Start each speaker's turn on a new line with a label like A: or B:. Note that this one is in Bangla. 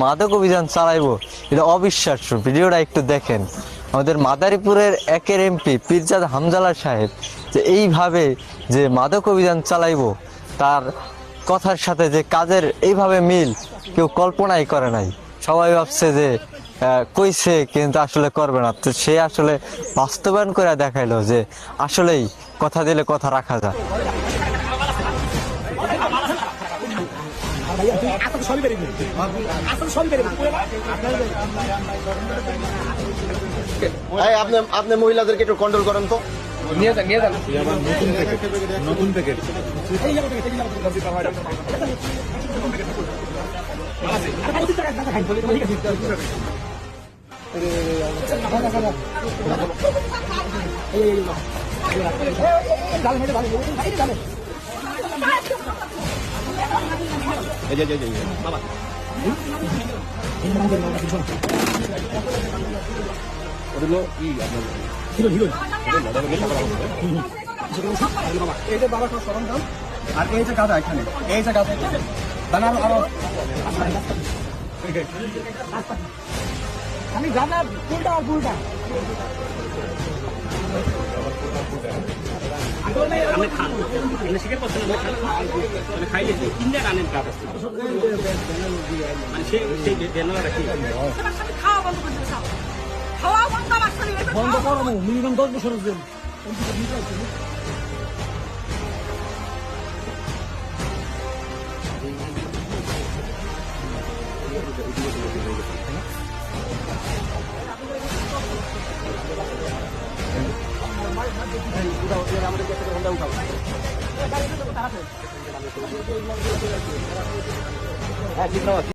A: মাদক অভিযান চালাইবো, এটা অবিশ্বাস্য। ভিডিওটা একটু দেখেন। আমাদের মাদারীপুরের একের এমপি পীরজাদ হামজালা সাহেব যে এইভাবে যে মাদক অভিযান চালাইবো, তার কথার সাথে যে কাজের এইভাবে মিল কেউ কল্পনাই করে নাই। সবাই ভাবছে যে কইছে কিন্তু আসলে করবে না। তো সে আসলে বাস্তবায়ন করে দেখাইলো যে আসলেই কথা দিলে কথা রাখা যায়।
B: আপনি মহিলাদেরকে একটু কন্ট্রোল করেন তো।
C: নিয়ে যান নতুন প্যাকেট ওগুলো কি আপনার এই যে বাবা সব সরঞ্জাম আর এই যে গাঁদা, এখানে এই যে গাঁদা দানা আরো আমি গাঁদা ফুলটা আর ফুলটা আপনি খান, আপনি স্বীকার করছেন মানে খাইলে কিনে আনেন কাগজ মানে সেই বেনাটা কি খাওয়া বন্ধ করে দিচ্ছ, খাওয়া বন্ধ করো মিনিমাম 10 বছরের জন্য। হ্যাঁ ঠিক আছে।